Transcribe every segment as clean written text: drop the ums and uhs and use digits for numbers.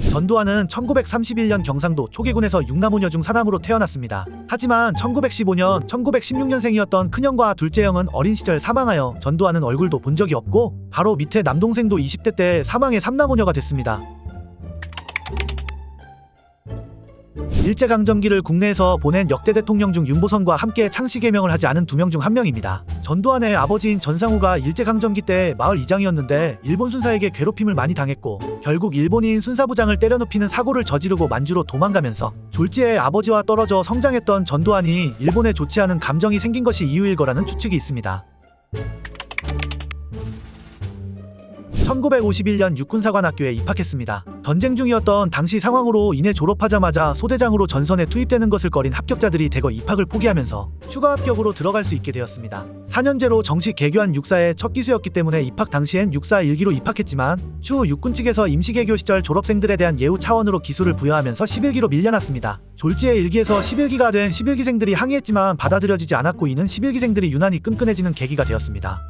전두환은 1931년 경상도 초계군에서 육남오녀 중 사남으로 태어났습니다. 하지만 1915년, 1916년생이었던 큰형과 둘째 형은 어린 시절 사망하여 전두환은 얼굴도 본 적이 없고 바로 밑에 남동생도 20대 때 사망해 삼남오녀가 됐습니다. 일제강점기를 국내에서 보낸 역대 대통령 중 윤보선과 함께 창씨 개명을 하지 않은 2명 중 1명입니다. 전두환의 아버지인 전상우가 일제강점기 때 마을 이장이었는데 일본 순사에게 괴롭힘을 많이 당했고 결국 일본인 순사부장을 때려눕히는 사고를 저지르고 만주로 도망가면서 졸지에 아버지와 떨어져 성장했던 전두환이 일본에 좋지 않은 감정이 생긴 것이 이유일 거라는 추측이 있습니다. 1951년 육군사관학교에 입학했습니다. 전쟁 중이었던 당시 상황으로 인해 졸업하자마자 소대장으로 전선에 투입되는 것을 꺼린 합격자들이 대거 입학을 포기하면서 추가 합격으로 들어갈 수 있게 되었습니다. 4년제로 정식 개교한 육사의 첫 기수였기 때문에 입학 당시엔 육사 1기로 입학했지만 추후 육군 측에서 임시개교 시절 졸업생들에 대한 예우 차원으로 기수를 부여하면서 11기로 밀려났습니다. 졸지에 1기에서 11기가 된 11기생들이 항의했지만 받아들여지지 않았고 이는 11기생들이 유난히 끈끈해지는 계기가 되었습니다.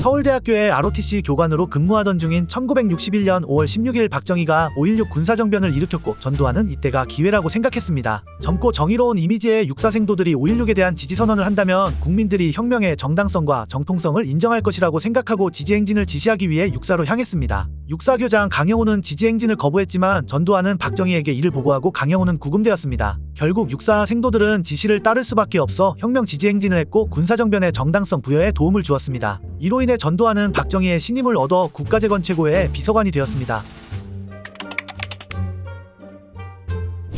서울대학교의 ROTC 교관으로 근무하던 중인 1961년 5월 16일 박정희가 5.16 군사정변을 일으켰고 전두환은 이때가 기회라고 생각했습니다. 젊고 정의로운 이미지의 육사생도들이 5.16에 대한 지지선언을 한다면 국민들이 혁명의 정당성과 정통성을 인정할 것이라고 생각하고 지지행진을 지시하기 위해 육사로 향했습니다. 육사교장 강영호는 지지행진을 거부했지만 전두환은 박정희에게 이를 보고하고 강영호는 구금되었습니다. 결국 육사 생도들은 지시를 따를 수밖에 없어 혁명 지지행진을 했고 군사정변의 정당성 부여에 도움을 주었습니다. 이로 인해 전두환은 박정희의 신임을 얻어 국가재건 최고의 비서관이 되었습니다.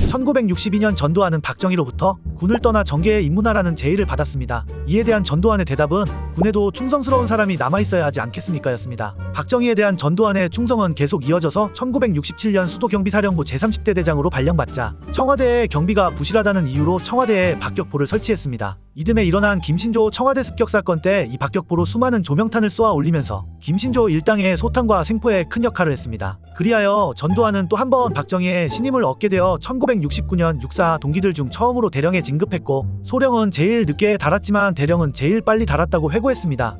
1962년 전두환은 박정희로부터 군을 떠나 정계에 입문하라는 제의를 받았습니다. 이에 대한 전두환의 대답은 군에도 충성스러운 사람이 남아있어야 하지 않겠습니까? 였습니다. 박정희에 대한 전두환의 충성은 계속 이어져서 1967년 수도경비사령부 제30대 대장으로 발령받자 청와대의 경비가 부실하다는 이유로 청와대에 박격포를 설치했습니다. 이듬해 일어난 김신조 청와대 습격 사건 때 이 박격포로 수많은 조명탄을 쏘아 올리면서 김신조 일당의 소탕과 생포에 큰 역할을 했습니다. 그리하여 전두환은 또 한 번 박정희의 신임을 얻게 되어 1969년 육사 동기들 중 처음으로 대령에 진급했고 소령은 제일 늦게 달았지만 대령은 제일 빨리 달았다고 회고했습니다.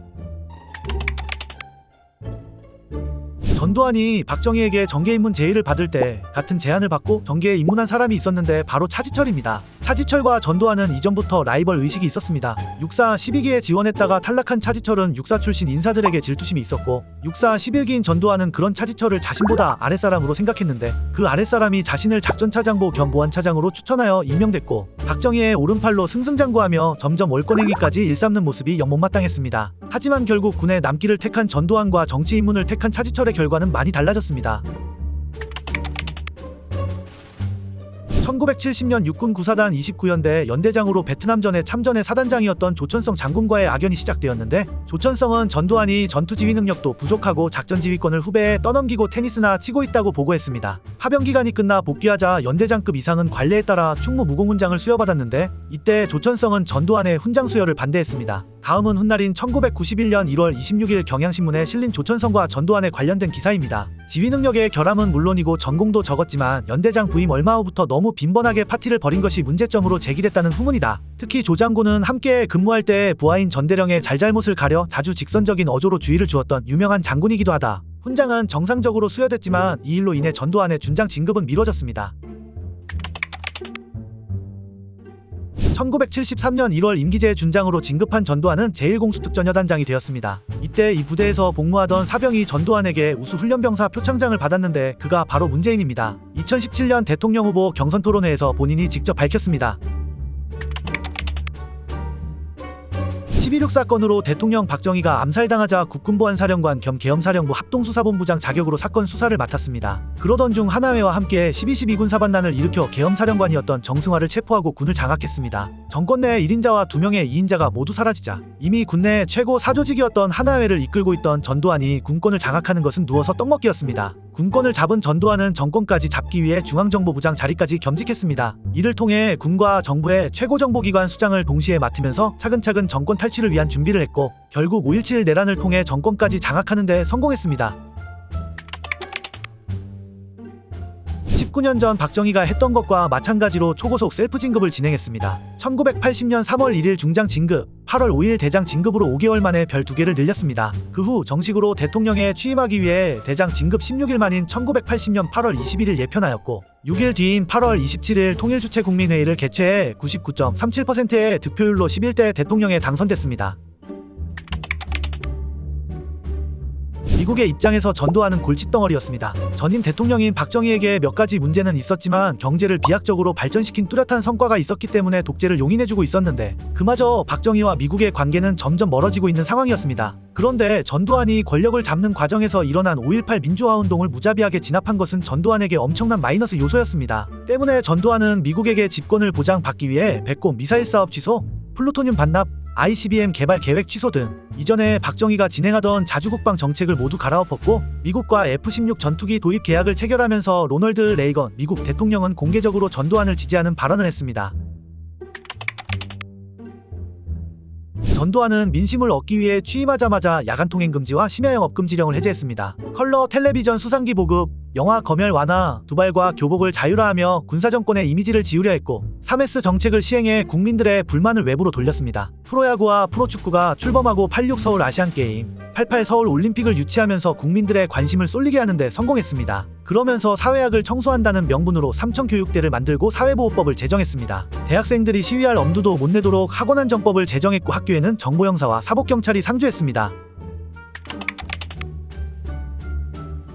전두환이 박정희에게 정계 입문 제의를 받을 때 같은 제안을 받고 정계에 입문한 사람이 있었는데 바로 차지철입니다. 차지철과 전두환은 이전부터 라이벌 의식이 있었습니다. 육사 12기에 지원했다가 탈락한 차지철은 육사 출신 인사들에게 질투심이 있었고 육사 11기인 전두환은 그런 차지철을 자신보다 아랫사람으로 생각했는데 그 아랫사람이 자신을 작전차장보 겸 보안차장으로 추천하여 임명됐고 박정희의 오른팔로 승승장구하며 점점 월권행위까지 일삼는 모습이 영못마땅했습니다. 하지만 결국 군에 남기를 택한 전두환과 정치 입문을 택한 차지철의 결과는 많이 달라졌습니다. 1970년 육군 구사단 29연대 연대장으로 베트남전에 참전해 사단장이었던 조천성 장군과의 악연이 시작되었는데 조천성은 전두환이 전투지휘 능력도 부족하고 작전지휘권을 후배에 떠넘기고 테니스나 치고 있다고 보고했습니다. 파병기간이 끝나 복귀하자 연대장급 이상은 관례에 따라 충무 무공훈장을 수여받았는데 이때 조천성은 전두환의 훈장 수여를 반대했습니다. 다음은 훗날인 1991년 1월 26일 경향신문에 실린 조천성과 전두환에 관련된 기사입니다. 지휘 능력의 결함은 물론이고 전공도 적었지만 연대장 부임 얼마 후부터 너무 빈번하게 파티를 벌인 것이 문제점으로 제기됐다는 후문이다. 특히 조 장군은 함께 근무할 때 부하인 전대령의 잘잘못을 가려 자주 직선적인 어조로 주의를 주었던 유명한 장군이기도 하다. 훈장은 정상적으로 수여됐지만 이 일로 인해 전두환의 준장 진급은 미뤄졌습니다. 1973년 1월 임기제 준장으로 진급한 전두환은 제1공수특전여단장이 되었습니다. 이때 이 부대에서 복무하던 사병이 전두환에게 우수훈련병사 표창장을 받았는데 그가 바로 문재인입니다. 2017년 대통령 후보 경선 토론회에서 본인이 직접 밝혔습니다. 12.6 사건으로 대통령 박정희가 암살당하자 국군보안사령관 겸 계엄사령부 합동수사본부장 자격으로 사건 수사를 맡았습니다. 그러던 중 하나회와 함께 12.12군 사반란을 일으켜 계엄사령관이었던 정승화를 체포하고 군을 장악했습니다. 정권 내 1인자와 2명의 2인자가 모두 사라지자 이미 군내 최고 사조직이었던 하나회를 이끌고 있던 전두환이 군권을 장악하는 것은 누워서 떡먹기였습니다. 군권을 잡은 전두환은 정권까지 잡기 위해 중앙정보부장 자리까지 겸직했습니다. 이를 통해 군과 정부의 최고정보기관 수장을 동시에 맡으면서 차근차근 정권 탈취를 위한 준비를 했고 결국 5.17 내란을 통해 정권까지 장악하는 데 성공했습니다. 19년 전 박정희가 했던 것과 마찬가지로 초고속 셀프 진급을 진행했습니다. 1980년 3월 1일 중장 진급, 8월 5일 대장 진급으로 5개월 만에 별 2개를 늘렸습니다. 그 후 정식으로 대통령에 취임하기 위해 대장 진급 16일 만인 1980년 8월 21일 예편하였고 6일 뒤인 8월 27일 통일주체국민회의를 개최해 99.37%의 득표율로 11대 대통령에 당선됐습니다. 미국의 입장에서 전두환은 골칫덩어리였습니다. 전임 대통령인 박정희에게 몇 가지 문제는 있었지만 경제를 비약적으로 발전시킨 뚜렷한 성과가 있었기 때문에 독재를 용인해주고 있었는데 그마저 박정희와 미국의 관계는 점점 멀어지고 있는 상황이었습니다. 그런데 전두환이 권력을 잡는 과정에서 일어난 5.18 민주화운동을 무자비하게 진압한 것은 전두환에게 엄청난 마이너스 요소였습니다. 때문에 전두환은 미국에게 집권을 보장받기 위해 배꼽 미사일 사업 취소, 플루토늄 반납, ICBM 개발 계획 취소 등 이전에 박정희가 진행하던 자주국방 정책을 모두 갈아엎었고 미국과 F-16 전투기 도입 계약을 체결하면서 로널드 레이건 미국 대통령은 공개적으로 전두환을 지지하는 발언을 했습니다. 전두환은 민심을 얻기 위해 취임하자마자 야간 통행 금지와 심야 영업 금지령을 해제했습니다. 컬러 텔레비전 수상기 보급, 영화 검열 완화, 두발과 교복을 자율화하며 군사정권의 이미지를 지우려 했고 3S 정책을 시행해 국민들의 불만을 외부로 돌렸습니다. 프로야구와 프로축구가 출범하고 86 서울 아시안게임, 88 서울 올림픽을 유치하면서 국민들의 관심을 쏠리게 하는데 성공했습니다. 그러면서 사회학을 청소한다는 명분으로 삼청교육대를 만들고 사회보호법을 제정했습니다. 대학생들이 시위할 엄두도 못 내도록 학원안정법을 제정했고 학교에는 정보형사와 사법경찰이 상주했습니다.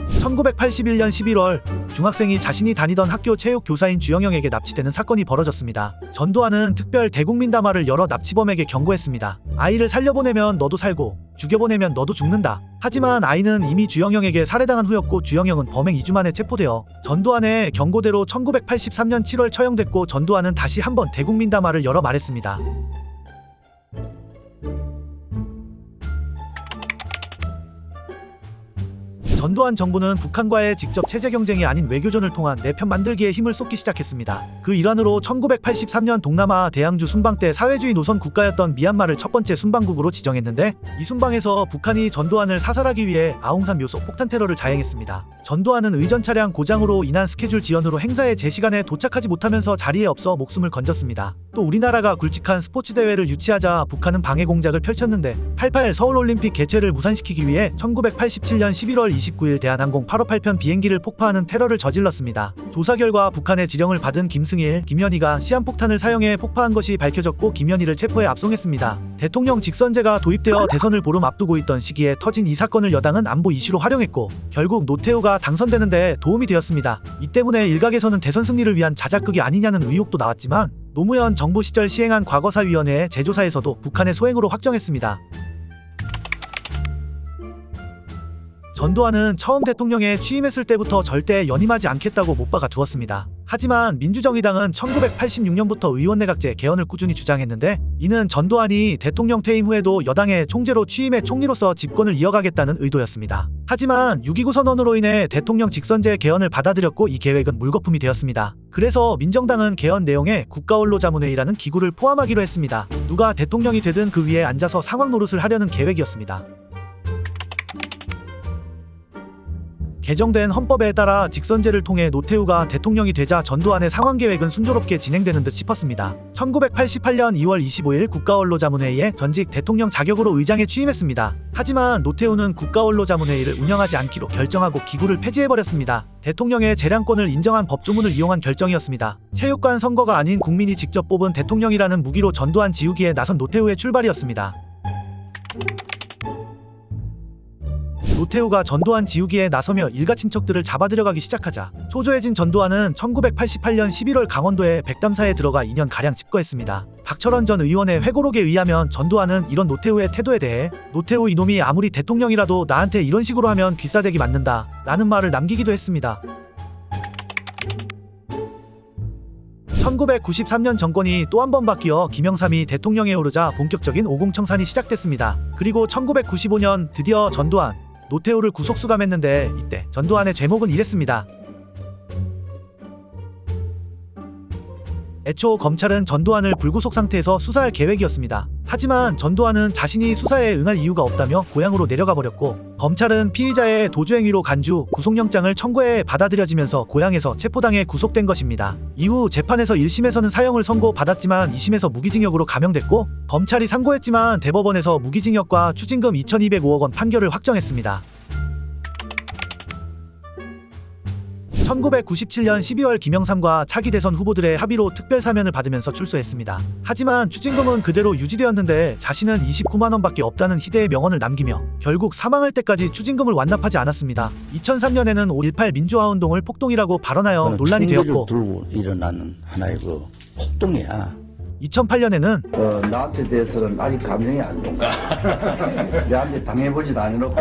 1981년 11월 중학생이 자신이 다니던 학교 체육 교사인 주영영에게 납치되는 사건이 벌어졌습니다. 전두환은 특별 대국민담화를 열어 납치범에게 경고했습니다. 아이를 살려보내면 너도 살고 죽여보내면 너도 죽는다. 하지만 아이는 이미 주영영에게 살해당한 후였고 주영영은 범행 2주 만에 체포되어 전두환의 경고대로 1983년 7월 처형됐고 전두환은 다시 한번 대국민담화를 열어 말했습니다. 전두환 정부는 북한과의 직접 체제 경쟁이 아닌 외교전을 통한 내 편 만들기에 힘을 쏟기 시작했습니다. 그 일환으로 1983년 동남아 대양주 순방 때 사회주의 노선 국가였던 미얀마를 첫 번째 순방국으로 지정했는데 이 순방에서 북한이 전두환을 사살하기 위해 아웅산 묘소 폭탄 테러를 자행했습니다. 전두환은 의전 차량 고장으로 인한 스케줄 지연으로 행사에 제 시간에 도착하지 못하면서 자리에 없어 목숨을 건졌습니다. 또 우리나라가 굵직한 스포츠 대회를 유치하자 북한은 방해 공작을 펼쳤는데 88 서울올림픽 개최를 무산시키기 위해 1987년 11월 29일 대한항공 858편 비행기를 폭파하는 테러를 저질렀습니다. 조사 결과 북한의 지령을 받은 김승일, 김현희가 시한폭탄을 사용해 폭파한 것이 밝혀졌고 김현희를 체포해 압송했습니다. 대통령 직선제가 도입되어 대선을 보름 앞두고 있던 시기에 터진 이 사건을 여당은 안보 이슈로 활용했고 결국 노태우가 당선되는 데 도움이 되었습니다. 이 때문에 일각에서는 대선 승리를 위한 자작극이 아니냐는 의혹도 나왔지만 노무현 정부 시절 시행한 과거사위원회의 재조사에서도 북한의 소행으로 확정했습니다. 전두환은 처음 대통령에 취임했을 때부터 절대 연임하지 않겠다고 못 박아 두었습니다. 하지만 민주정의당은 1986년부터 의원내각제 개헌을 꾸준히 주장했는데 이는 전두환이 대통령 퇴임 후에도 여당의 총재로 취임해 총리로서 집권을 이어가겠다는 의도였습니다. 하지만 6.29 선언으로 인해 대통령 직선제 개헌을 받아들였고 이 계획은 물거품이 되었습니다. 그래서 민정당은 개헌 내용에 국가언로자문회의라는 기구를 포함하기로 했습니다. 누가 대통령이 되든 그 위에 앉아서 상황 노릇을 하려는 계획이었습니다. 개정된 헌법에 따라 직선제를 통해 노태우가 대통령이 되자 전두환의 상황계획은 순조롭게 진행되는 듯 싶었습니다. 1988년 2월 25일 국가언로자문회의에 전직 대통령 자격으로 의장에 취임했습니다. 하지만 노태우는 국가언로자문회의를 운영하지 않기로 결정하고 기구를 폐지해버렸습니다. 대통령의 재량권을 인정한 법조문을 이용한 결정이었습니다. 체육관 선거가 아닌 국민이 직접 뽑은 대통령이라는 무기로 전두환 지우기에 나선 노태우의 출발이었습니다. 노태우가 전두환 지우기에 나서며 일가 친척들을 잡아들여가기 시작하자 초조해진 전두환은 1988년 11월 강원도의 백담사에 들어가 2년가량 집거했습니다. 박철원 전 의원의 회고록에 의하면 전두환은 이런 노태우의 태도에 대해 노태우 이놈이 아무리 대통령이라도 나한테 이런 식으로 하면 귀싸대기 맞는다 라는 말을 남기기도 했습니다. 1993년 정권이 또 한 번 바뀌어 김영삼이 대통령에 오르자 본격적인 오공청산이 시작됐습니다. 그리고 1995년 드디어 전두환, 노태우를 구속수감했는데 이때 전두환의 죄목은 이랬습니다. 애초 검찰은 전두환을 불구속 상태에서 수사할 계획이었습니다. 하지만 전두환은 자신이 수사에 응할 이유가 없다며 고향으로 내려가 버렸고, 검찰은 피의자의 도주행위로 간주, 구속영장을 청구해 받아들여지면서 고향에서 체포당해 구속된 것입니다. 이후 재판에서 1심에서는 사형을 선고받았지만 2심에서 무기징역으로 감형됐고, 검찰이 상고했지만 대법원에서 무기징역과 추징금 2205억 원 판결을 확정했습니다. 1997년 12월 김영삼과 차기 대선 후보들의 합의로 특별 사면을 받으면서 출소했습니다. 하지만 추징금은 그대로 유지되었는데 자신은 29만 원밖에 없다는 희대의 명언을 남기며 결국 사망할 때까지 추징금을 완납하지 않았습니다. 2003년에는 5.18 민주화운동을 폭동이라고 발언하여 논란이 되었고, 들고 일어나는 하나의 그 폭동이야. 2008년에는 나한테 대해서는 아직 감정이 안 돼. 내한테 당해보지도 않아놓고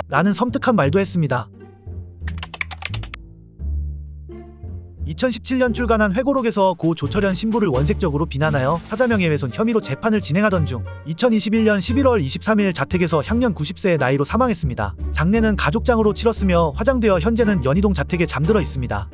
라는 섬뜩한 말도 했습니다. 2017년 출간한 회고록에서 고 조철현 신부를 원색적으로 비난하여 사자명예훼손 혐의로 재판을 진행하던 중 2021년 11월 23일 자택에서 향년 90세의 나이로 사망했습니다. 장례는 가족장으로 치렀으며 화장되어 현재는 연희동 자택에 잠들어 있습니다.